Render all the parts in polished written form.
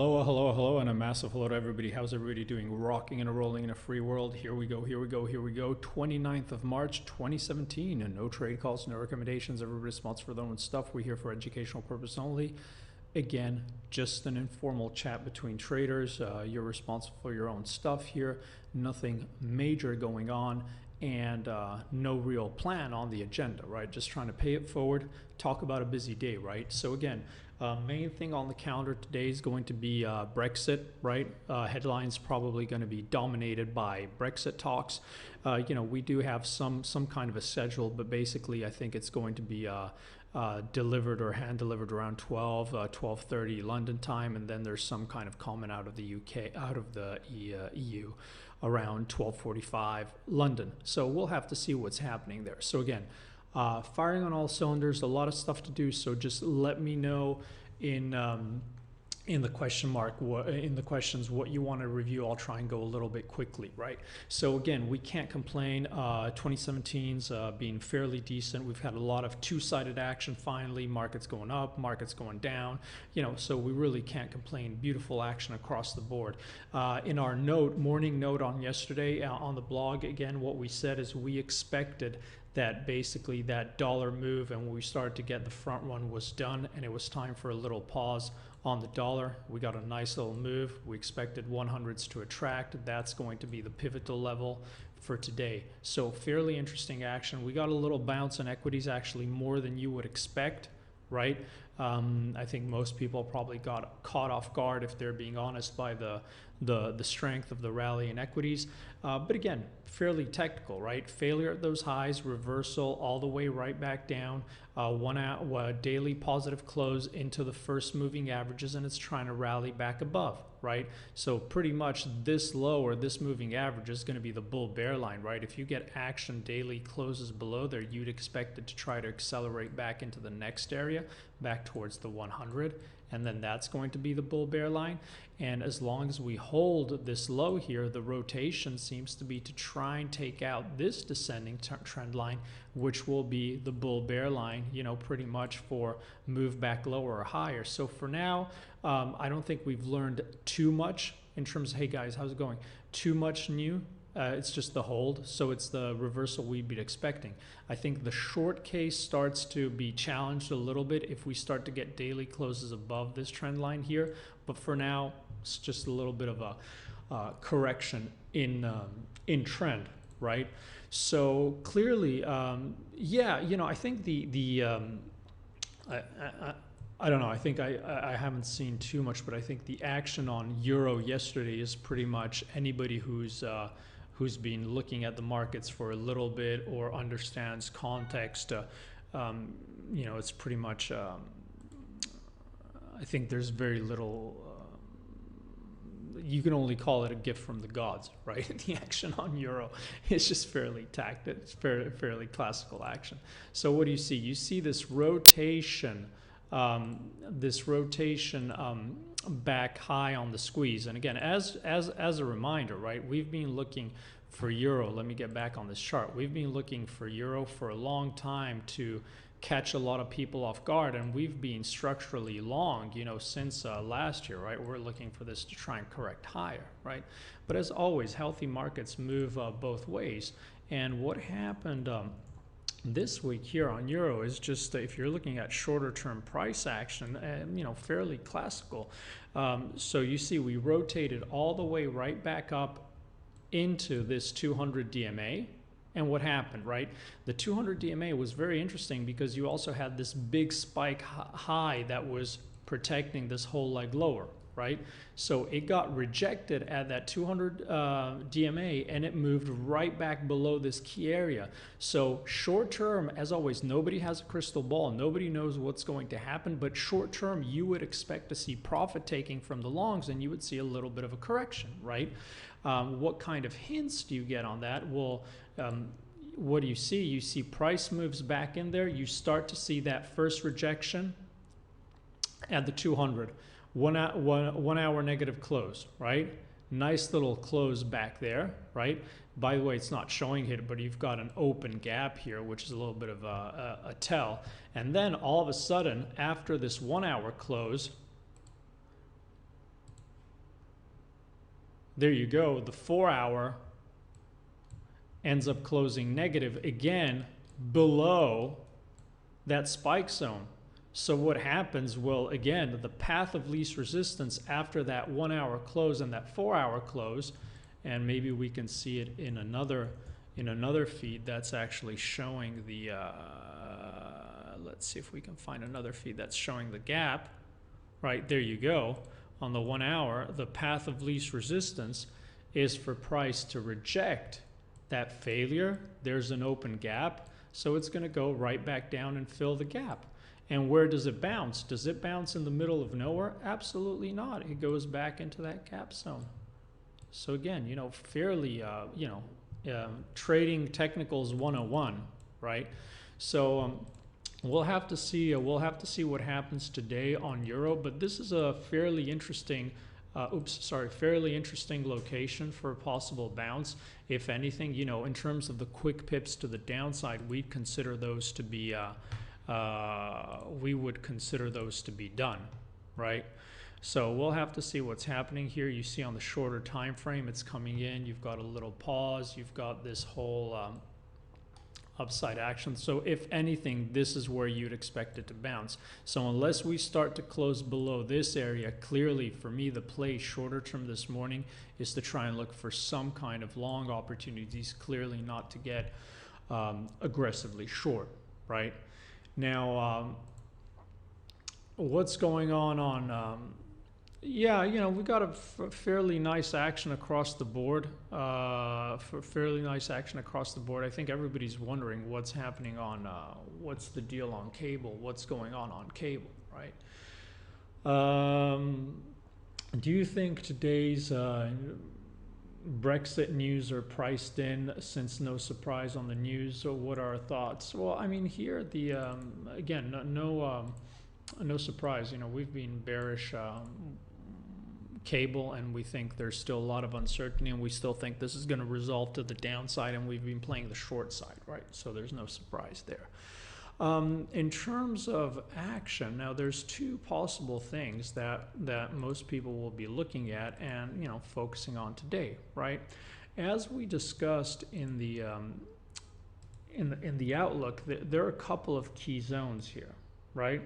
Hello, and a massive hello to everybody. How's everybody doing? Rocking and rolling in a free world. Here we go. 29th of March, 2017. And no trade calls, no recommendations. Everybody's responsible for their own stuff. We're here for educational purpose only. Again, just an informal chat between traders. You're responsible for your own stuff here. Nothing major going on. And no real plan on the agenda, right? Just trying to pay it forward, talk about a busy day, right? So again, main thing on the calendar today is going to be Brexit, right? Headlines probably going to be dominated by Brexit talks. We do have some kind of a schedule, but basically I think it's going to be delivered or hand delivered around 12:30 London time, and then there's some kind of comment out of the UK, out of the EU, around 12:45 London. So we'll have to see what's happening there. So again, firing on all cylinders, a lot of stuff to do. So just let me know in the questions what you want to review. I'll try and go a little bit quickly, right? So again, we can't complain. 2017's being fairly decent. We've had a lot of two-sided action finally, markets going up, markets going down, so we really can't complain. Beautiful action across the board. In our morning note on yesterday on the blog, again, what we said is we expected that basically that dollar move, and when we started to get the front run, was done, and it was time for a little pause on the dollar. We got a nice little move. We expected 100s to attract. That's going to be the pivotal level for today. So fairly interesting action. We got a little bounce in equities, actually more than you would expect, right? I think most people probably got caught off guard, if they're being honest, by the strength of the rally in equities. But again, fairly technical, right? Failure at those highs, reversal all the way right back down, daily positive close into the first moving averages, and it's trying to rally back above, right? So pretty much this low or this moving average is going to be the bull bear line, right? If you get action daily closes below there, you'd expect it to try to accelerate back into the next area, back towards the 100, and then that's going to be the bull bear line. And as long as we hold this low here, the rotation seems to be to try and take out this descending trend line, which will be the bull bear line, pretty much for move back lower or higher. So for now, I don't think we've learned too much in terms of, hey guys, how's it going? Too much new. It's just the hold, so it's the reversal we'd be expecting. I think the short case starts to be challenged a little bit if we start to get daily closes above this trend line here, but for now it's just a little bit of a correction in trend, right? So clearly, I think I don't know. I think I haven't seen too much, but I think the action on euro yesterday is pretty much anybody who's been looking at the markets for a little bit or understands context. It's pretty much. I think there's very little. You can only call it a gift from the gods, right? The action on euro is just fairly tactical. It's fairly classical action. So what do you see? You see this rotation. Back high on the squeeze. And again, as a reminder, right, we've been looking for euro. Let me get back on this chart. We've been looking for euro for a long time to catch a lot of people off guard, and we've been structurally long, since last year, right? We're looking for this to try and correct higher, right? But as always, healthy markets move both ways. And what happened this week here on euro is just, if you're looking at shorter term price action, fairly classical. So you see we rotated all the way right back up into this 200 DMA. And what happened, right? The 200 DMA was very interesting because you also had this big spike high that was protecting this whole leg lower, right? So it got rejected at that 200 DMA, and it moved right back below this key area. So short term, as always, nobody has a crystal ball. Nobody knows what's going to happen, but short term, you would expect to see profit taking from the longs, and you would see a little bit of a correction, right? What kind of hints do you get on that? Well, what do you see? You see price moves back in there. You start to see that first rejection at the 200. 1 hour negative close, right? Nice little close back there, right? By the way, it's not showing it, but you've got an open gap here, which is a little bit of a tell. And then all of a sudden, after this 1 hour close, there you go. The 4-hour ends up closing negative again below that spike zone. So what happens? Well, again, the path of least resistance after that 1-hour close and that 4-hour close, and maybe we can see it in another feed that's actually showing the, let's see if we can find another feed that's showing the gap. Right, there you go. On the 1 hour, the path of least resistance is for price to reject that failure. There's an open gap, so it's going to go right back down and fill the gap. And where does it bounce? Does it bounce in the middle of nowhere? Absolutely not. It goes back into that gap zone. So again, you know, fairly, trading technicals 101, right? So we'll have to see what happens today on euro, but this is a fairly interesting, fairly interesting location for a possible bounce. If anything, you know, in terms of the quick pips to the downside, we'd consider those to be, we would consider those to be done, right? So we'll have to see what's happening here. You see on the shorter time frame, it's coming in. You've got a little pause. You've got this whole upside action. So if anything, this is where you'd expect it to bounce. So unless we start to close below this area, clearly for me, the play shorter term this morning is to try and look for some kind of long opportunities, clearly not to get aggressively short, right? Now, what's going on yeah, you know, we got a fairly nice action across the board. I think everybody's wondering what's happening on, what's the deal on cable? What's going on cable, right? Do you think today's Brexit news are priced in since no surprise on the news? So what are our thoughts? Well, I mean, here, the again, no surprise. You know, we've been bearish cable, and we think there's still a lot of uncertainty, and we still think this is going to resolve to the downside, and we've been playing the short side, right? So there's no surprise there. In terms of action, now there's two possible things that most people will be looking at and, you know, focusing on today, right? As we discussed in the outlook, there are a couple of key zones here, right?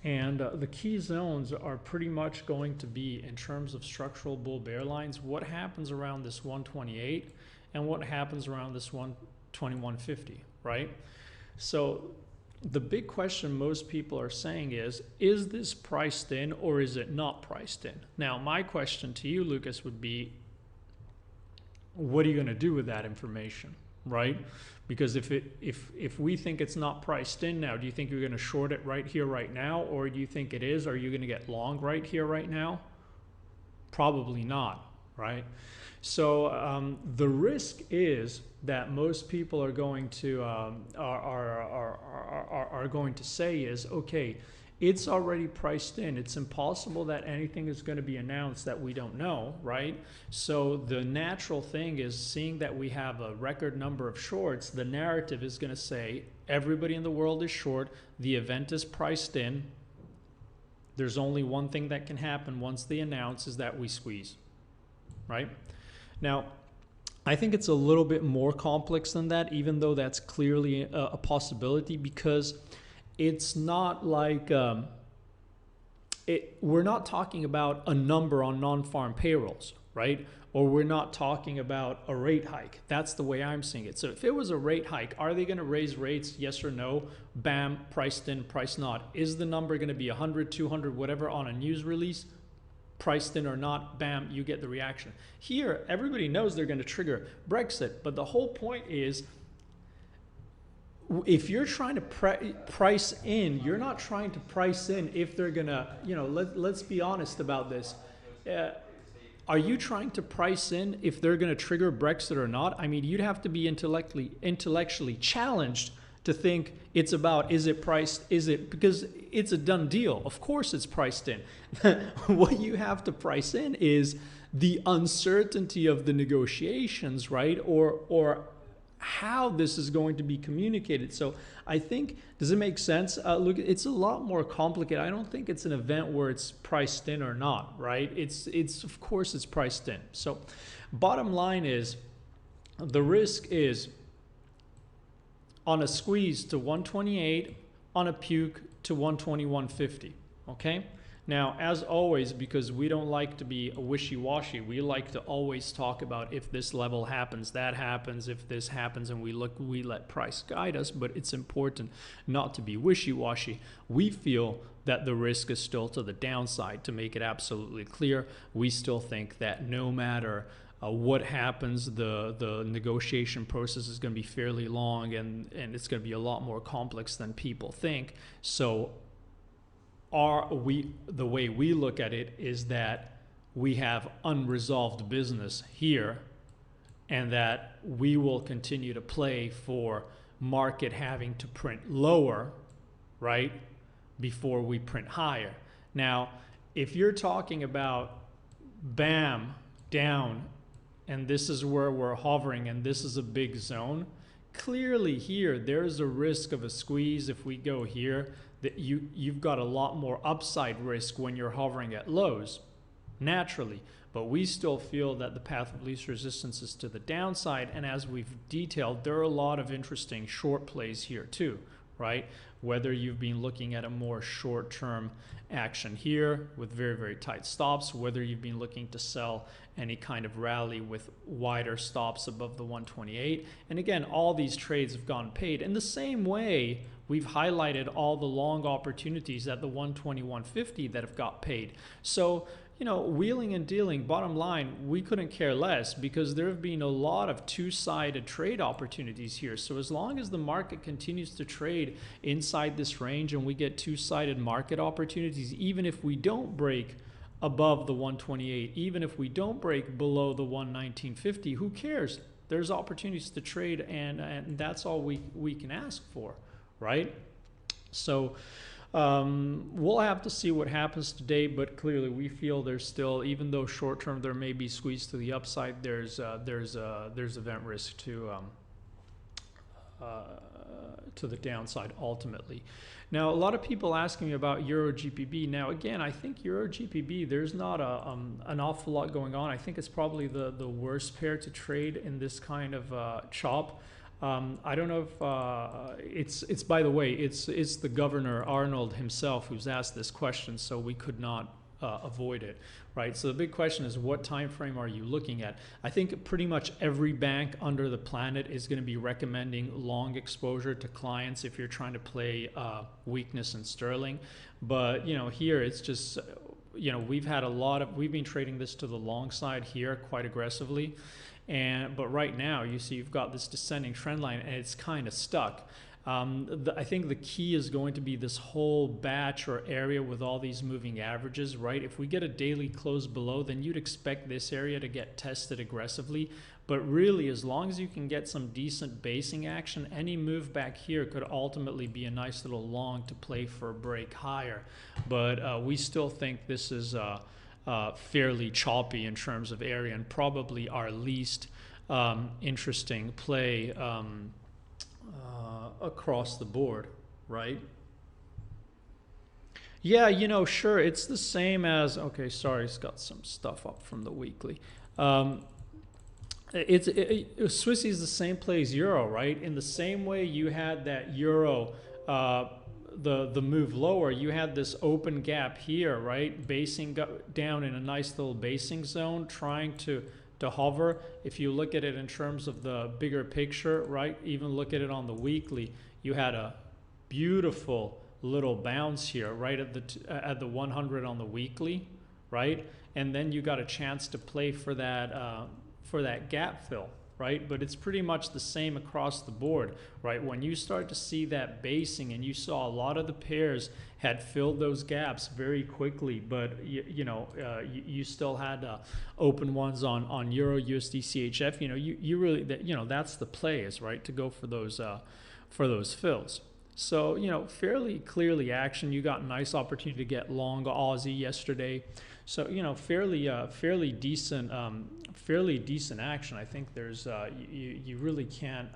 And the key zones are pretty much going to be, in terms of structural bull bear lines, what happens around this 128 and what happens around this 121.50, right? So the big question most people are saying is this priced in or is it not priced in? Now, my question to you, Lucas, would be, what are you going to do with that information, right? Because if we think it's not priced in now, do you think you're going to short it right here, right now? Or do you think it is? Are you going to get long right here, right now? Probably not, right? So the risk is that most people are going to are going to say is, okay, it's already priced in. It's impossible that anything is going to be announced that we don't know, right? So the natural thing is, seeing that we have a record number of shorts, the narrative is going to say everybody in the world is short, the event is priced in, there's only one thing that can happen once they announce, is that we squeeze, right? Now, I think it's a little bit more complex than that, even though that's clearly a possibility, because it's not like we're not talking about a number on non-farm payrolls, right? Or we're not talking about a rate hike. That's the way I'm seeing it. So if it was a rate hike, are they going to raise rates? Yes or no? Bam, priced in, priced not. Is the number going to be 100, 200, whatever on a news release? Priced in or not, bam, you get the reaction. Here, everybody knows they're going to trigger Brexit, but the whole point is, if you're trying to price in, you're not trying to price in if they're going to, you know, let's be honest about this. Are you trying to price in if they're going to trigger Brexit or not? I mean, you'd have to be intellectually challenged to think it's about, is it priced, is it, because it's a done deal. Of course it's priced in. What you have to price in is the uncertainty of the negotiations, right? Or how this is going to be communicated. So I think, does it make sense? Look, it's a lot more complicated. I don't think it's an event where it's priced in or not, right? It's of course it's priced in. So bottom line is, the risk is on a squeeze to 128, on a puke to 121.50, okay? Now, as always, because we don't like to be wishy-washy, we like to always talk about if this level happens, that happens, if this happens, and we let price guide us, but it's important not to be wishy-washy. We feel that the risk is still to the downside. To make it absolutely clear, we still think that no matter what happens, the negotiation process is going to be fairly long, and it's going to be a lot more complex than people think. So the way we look at it is that we have unresolved business here, and that we will continue to play for market having to print lower, right, before we print higher. Now, if you're talking about bam, down, and this is where we're hovering, and this is a big zone, clearly here there's a risk of a squeeze. If we go here, that you've got a lot more upside risk when you're hovering at lows, naturally. But we still feel that the path of least resistance is to the downside, and as we've detailed, there are a lot of interesting short plays here too, right? Whether you've been looking at a more short-term action here with very, very tight stops, whether you've been looking to sell any kind of rally with wider stops above the 128. And again, all these trades have gone paid. In the same way, we've highlighted all the long opportunities at the 121.50 that have got paid. So, you know, wheeling and dealing, bottom line, we couldn't care less, because there have been a lot of two-sided trade opportunities here. So as long as the market continues to trade inside this range and we get two-sided market opportunities, even if we don't break above the 128, even if we don't break below the 119.50, who cares? There's opportunities to trade, and that's all we can ask for, right? So we'll have to see what happens today, but clearly we feel there's still, even though short term there may be squeeze to the upside, there's event risk to the downside ultimately. Now, a lot of people asking me about Euro GBP. Now, again, I think Euro GBP, there's not an awful lot going on. I think it's probably the worst pair to trade in this kind of chop. I don't know if it's by the way, it's the Governor Arnold himself who's asked this question, so we could not avoid it, right? So the big question is, what time frame are you looking at? I think pretty much every bank under the planet is going to be recommending long exposure to clients if you're trying to play weakness in sterling. But you know, here it's just, you know, we've been trading this to the long side here quite aggressively. But right now, you see you've got this descending trend line, and it's kind of stuck. I think the key is going to be this whole batch or area with all these moving averages, right? If we get a daily close below, then you'd expect this area to get tested aggressively. But really, as long as you can get some decent basing action, any move back here could ultimately be a nice little long to play for a break higher. But we still think this is fairly choppy in terms of area, and probably our least interesting play across the board, right? Yeah, you know, sure, it's the same as, okay, sorry, it's got some stuff up from the weekly. Swissy is the same play as Euro, right? In the same way you had that Euro, the move lower, you had this open gap here, right? Basing down in a nice little basing zone, trying to hover. If you look at it in terms of the bigger picture, right? Even look at it on the weekly, you had a beautiful little bounce here, right at the 100 on the weekly, right? And then you got a chance to play for that gap fill, right? But it's pretty much the same across the board, right? When you start to see that basing, and you saw a lot of the pairs had filled those gaps very quickly, but you still had open ones on Euro, USD, CHF. You know, you really, you know, that's the play is, right, to go for those fills. So, you know, fairly clearly action. You got a nice opportunity to get long Aussie yesterday. So, you know, fairly decent action. I think there's you really can't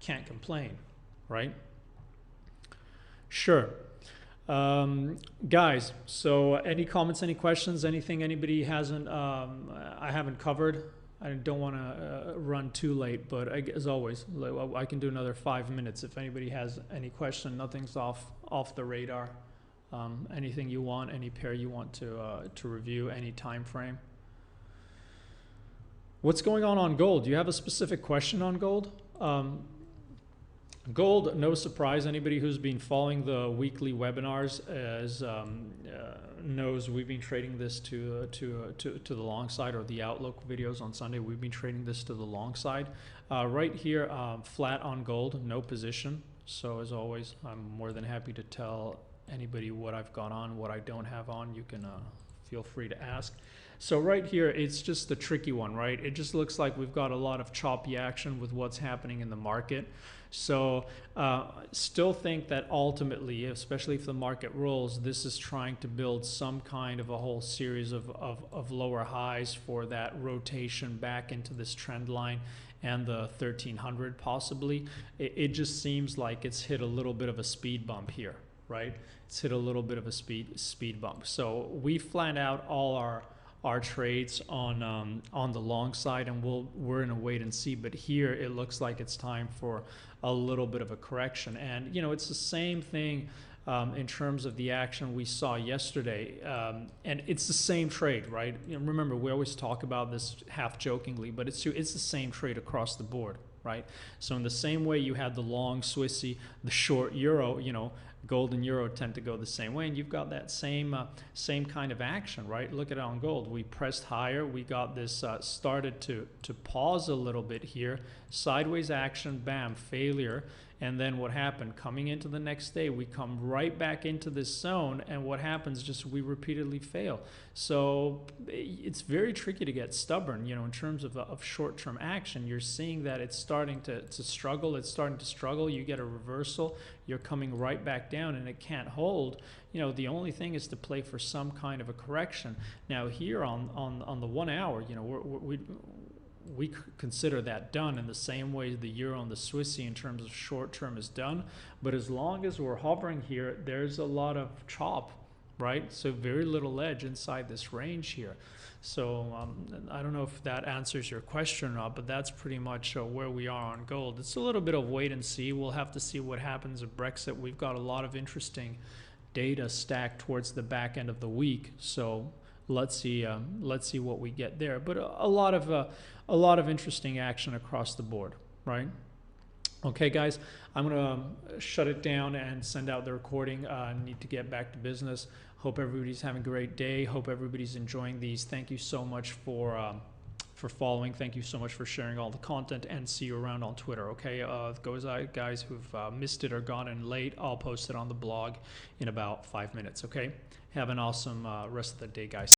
complain, right? Sure. Guys, so any comments, any questions, anything anybody hasn't I haven't covered? I don't want to run too late, but as always, I can do another 5 minutes if anybody has any question. Nothing's off the radar. Anything you want, any pair you want to review, any time frame. What's going on gold? Do you have a specific question on gold? Gold, no surprise. Anybody who's been following the weekly webinars knows we've been trading this to the long side, or the outlook videos on Sunday. We've been trading this to the long side. Right here, flat on gold, no position. So as always, I'm more than happy to tell anybody what I've got on, what I don't have on. You can feel free to ask. So right here, it's just the tricky one, right? It just looks like we've got a lot of choppy action with what's happening in the market. So still think that ultimately, especially if the market rolls, this is trying to build some kind of a whole series of lower highs for that rotation back into this trend line and the 1300 possibly. It just seems like it's hit a little bit of a speed bump here, right? It's hit a little bit of a speed bump. So we flattened out all our trades on the long side, and we're in a wait and see. But here it looks like it's time for a little bit of a correction. And you know, it's the same thing in terms of the action we saw yesterday, and it's the same trade, right? You know, remember, we always talk about this half jokingly, but it's the same trade across the board, right? So in the same way you had the long Swissy, the short euro, you know, gold and euro tend to go the same way, and you've got that same kind of action, right? Look at it on gold. We pressed higher. We got this started to pause a little bit here, sideways action, bam, failure. And then what happened? Coming into the next day, we come right back into this zone, and what happens? Just we repeatedly fail. So it's very tricky to get stubborn, you know, in terms of short-term action. You're seeing that it's starting to struggle. It's starting to struggle. You get a reversal. You're coming right back down, and it can't hold. You know, the only thing is to play for some kind of a correction. Now here on the 1 hour, you know, we consider that done in the same way the euro and the Swissy in terms of short term is done. But as long as we're hovering here, there's a lot of chop, right? So very little edge inside this range here. So I don't know if that answers your question or not, but that's pretty much where we are on gold. It's a little bit of wait and see. We'll have to see what happens with Brexit. We've got a lot of interesting data stacked towards the back end of the week. So let's see what we get there. But a lot of interesting action across the board, right? Okay, guys, I'm gonna shut it down and send out the recording. I need to get back to business. Hope everybody's having a great day. Hope everybody's enjoying these. Thank you so much for following. Thank you so much for sharing all the content, and see you around on Twitter. Okay, those guys who've missed it or gone in late, I'll post it on the blog in about 5 minutes. Okay, have an awesome rest of the day, guys.